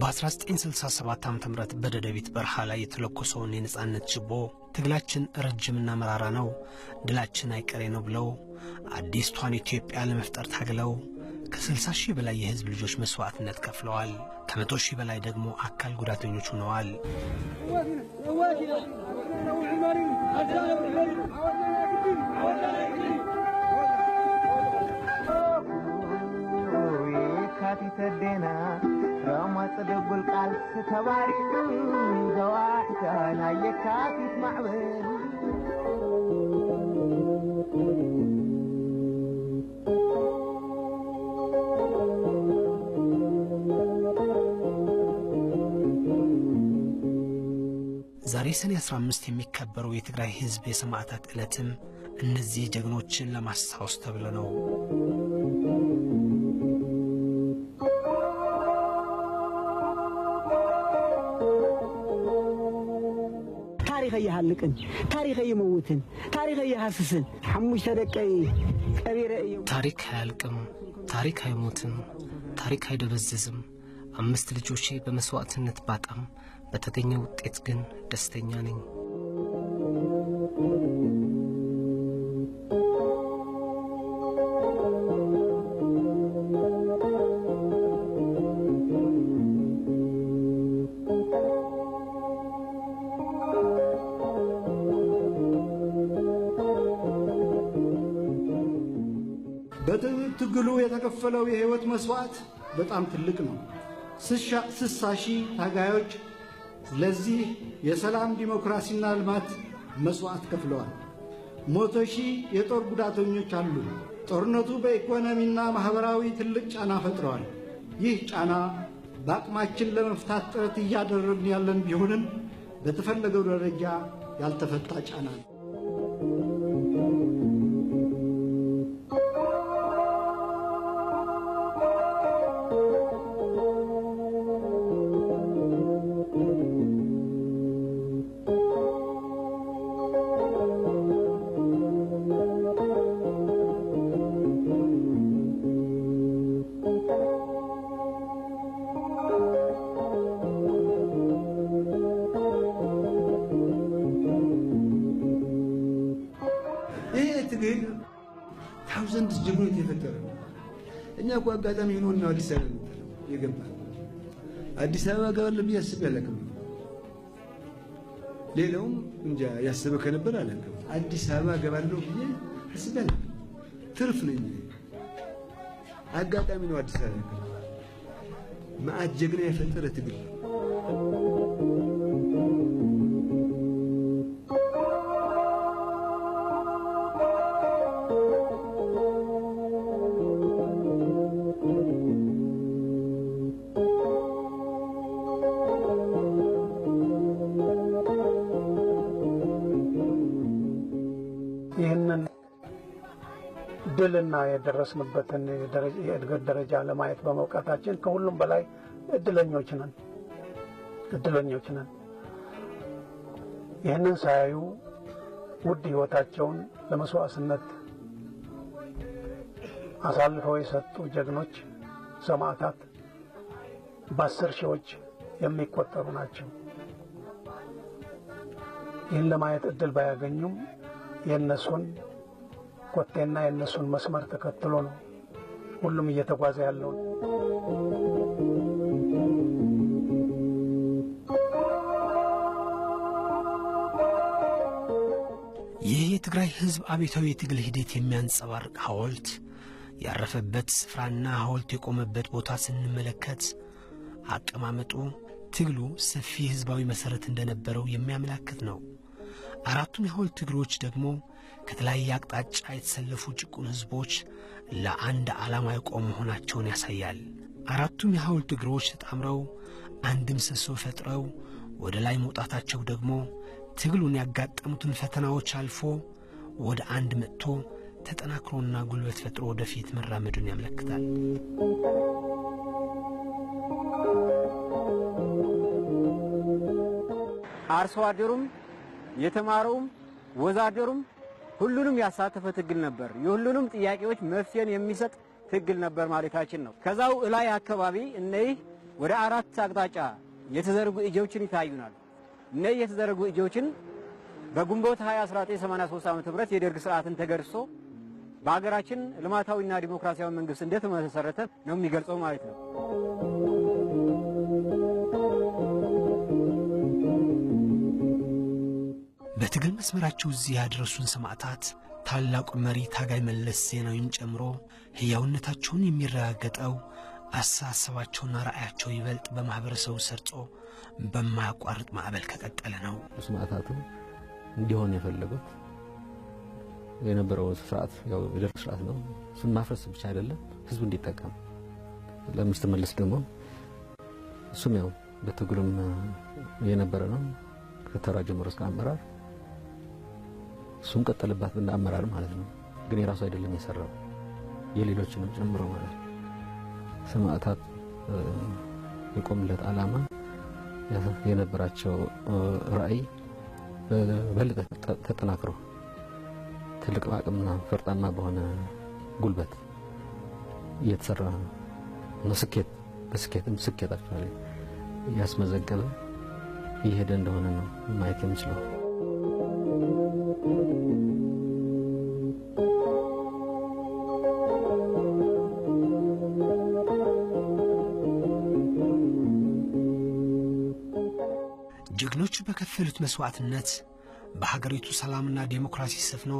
በ1967 ዓ.ም በደደቢት በረሃ ላይ የተለኮሰውን የነጻነት ችቦ ትግላችን ረጅምና መራራ ነው፣ ድላችን አይቀሬ ነው ብለው አዲስቷን ኢትዮጵያ ለመፍጠር ታግለው ከ60 ሺህ በላይ የህዝብ ልጆች መስዋዕትነት ከፍለዋል። ከ100 ሺህ በላይ ደግሞ አካል ጉዳተኞች ሆነዋል። ተደና رمت دبل قال ستبارك زواحتنا يكافي معبل ዛሬ ሰኔ 15 የሚከበረው የትግራይ ህዝብ የሰማዕታት ዕለትም እነዚህ ጀግኖችን ለማስታወስ ተብሎ ነው። تاريخ يهلكن تاريخ يموتن تاريخ يحسسن حمش تدقي كبيره تاريخ هالكم تاريخ يموتن تاريخ يدبززم አምስት ልጆቼ በመስዋዕትነት ባጣም በተገኘው ውጤት ግን ደስተኛ ነኝ። በትግሉ የተከፈለው የህይወት መስዋዕት በጣም ትልቅ ነው። 60 ሺህ ታጋዮች ለዚህ የሰላም ዲሞክራሲና ልማት መስዋዕት ከፍለዋል። 100 ሺህ የጦር ጉዳተኞች አሉ። ጦርነቱ በኢኮኖሚና ማህበራዊ ትልቅ ጫና ፈጥሯል። ይህ ጫና በአቅማችን ለመፍታት ጥረት እያደረግን ያለን ቢሆንም በተፈለገው ደረጃ ያልተፈታ ጫና ነው። ታውዘንድ ጀግኖች የፈጠረ እኛ እኮ አጋጣሚ ሆኖና አዲስ አበባ የገባ አዲስ አበባ ጋር ለቢያስብ ያለከም ሌላውም እንጃ ያሰበ ከነበር አለከም አዲስ አበባ ገባለው ብዬ አስበለ ትርፍ ነኝ አጋጣሚ ነው አዲስ አበባ ማአት ጀግና የፈጠረ ትግል ይህንን ድልና የደረስንበትን የእድገት ደረጃ ለማየት በመውቃታችን ከሁሉም በላይ እድለኞች ነን። ይህንን ሳያዩ ውድ ህይወታቸውን ለመስዋዕትነት አሳልፈው የሰጡ ጀግኖች ሰማዕታት በ10 ሺዎች የሚቆጠሩ ናቸው። ይህን ለማየት እድል ባያገኙም የነሱን ኮቴና የነሱን መስመር ተከትሎ ነው ሁሉም እየተጓዘ ያለው። ይህ የትግራይ ህዝብ አብዮታዊ የትግል ሂደት የሚያንጸባርቅ ሐውልት ያረፈበት ስፍራና ሐውልት የቆመበት ቦታ ስንመለከት አቀማመጡ ትግሉ ሰፊ ህዝባዊ መሰረት እንደነበረው የሚያመለክት ነው። አራቱም የሐውልት እግሮች ደግሞ ከተለያየ አቅጣጫ የተሰለፉ ጭቁን ህዝቦች ለአንድ ዓላማ የቆሙ መሆናቸውን ያሳያል። አራቱም የሐውልት እግሮች ተጣምረው አንድ ምሰሶ ፈጥረው ወደ ላይ መውጣታቸው ደግሞ ትግሉን ያጋጠሙትን ፈተናዎች አልፎ ወደ አንድ መጥቶ ተጠናክሮና ጉልበት ፈጥሮ ወደፊት መራመዱን ያመለክታል። አርሶ አደሩም የተማረውም ወዛደሩም ሁሉንም ያሳተፈ ትግል ነበር። የሁሉንም ጥያቄዎች መፍትሄን የሚሰጥ ትግል ነበር ማለታችን ነው። ከዛው ላይ አካባቢ እነዚህ ወደ 4 አቅጣጫ የተዘረጉ እጆችን ይታዩናል። እነዚህ የተዘረጉ እጆችን በግንቦት 20 1983 ዓ.ም የደርግ ስርዓትን ተገርሶ በአገራችን ልማታዊና ዲሞክራሲያዊ መንግስት እንደተመሰረተ ነው የሚገልጸው ማለት ነው። በትግል መስመራቸው እዚህ ያደረሱን ሰማዕታት ታላቁ መሪ ታጋይ መለስ ዜናዊን ጨምሮ ሕያውነታቸውን የሚረጋገጠው አስተሳሰባቸውና ራዕያቸው ይበልጥ በማህበረሰቡ ሰርጾ በማያቋርጥ ማዕበል ከቀጠለ ነው። ሰማዕታቱ እንዲሆን የፈለጉት የነበረው ስርዓት ያው የደርግ ስርዓት ነው። እሱን ማፍረስ ብቻ አይደለም ህዝቡ እንዲጠቀም ለሚስተር መለስ ደግሞ እሱም ያው በትግሉም የነበረ ነው። ከተራ ጀምሮ እስከ አመራር እሱም ቀጠለባት እንደ አመራር ማለት ነው። ግን የራሱ አይደለም የሰራው የሌሎችንም ጨምሮ ማለት ነው። ሰማዕታት የቆሙለት ዓላማ የነበራቸው ራዕይ በበለጠ ተጠናክሮ ትልቅ አቅምና ፈርጣማ በሆነ ጉልበት እየተሰራ ነው። በስኬታቸው ያስመዘገበ እየሄደ እንደሆነ ነው ማየት የምንችለው። ጀግኖቹ በከፈሉት መስዋዕትነት በሀገሪቱ ሰላምና ዲሞክራሲ ሰፍኖ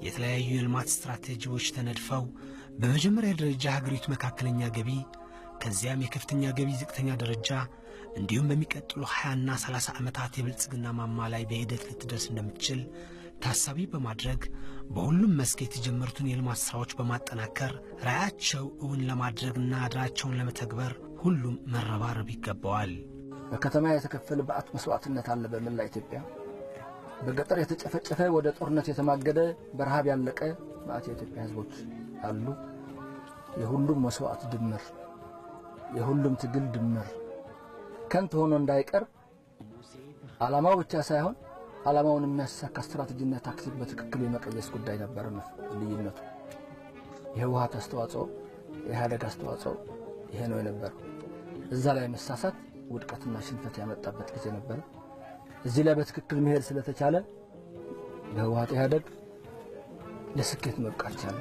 የተለያዩ የልማት ስትራቴጂዎች ተነድፈው በመጀመሪያ ደረጃ ሀገሪቱ መካከለኛ ገቢ ከዚያም የከፍተኛ ገቢ ዝቅተኛ ደረጃ እንዲሁም በሚቀጥሉ 20 እና 30 ዓመታት የብልጽግና ማማ ላይ በሂደት ልትደርስ እንደምትችል ታሳቢ በማድረግ በሁሉም መስክ የተጀመሩትን የልማት ስራዎች በማጠናከር ራዕያቸው እውን ለማድረግና አድራቸውን ለመተግበር ሁሉም መረባረብ ይገባዋል። በከተማ የተከፈለ በአት መስዋዕትነት አለ በመላ ኢትዮጵያ። በገጠር የተጨፈጨፈ ወደ ጦርነት የተማገደ በረሃብ ያለቀ በአት የኢትዮጵያ ህዝቦች አሉ። የሁሉም መስዋዕት ድምር የሁሉም ትግል ድምር ከንቱ ሆኖ እንዳይቀር ዓላማው ብቻ ሳይሆን ዓላማውን የሚያሳካ ስትራቴጂና ታክቲክ በትክክል የመቀየስ ጉዳይ ነበር ልዩነቱ። የህወሓት አስተዋጽኦ የኢህአዴግ አስተዋጽኦ ይሄ ነው የነበረው። እዛ ላይ መሳሳት ውድቀትና ሽንፈት ያመጣበት ጊዜ ነበር። እዚህ ላይ በትክክል መሄድ ስለተቻለ በህወሓት ኢህአዴግ ለስኬት መብቃት ቻለ።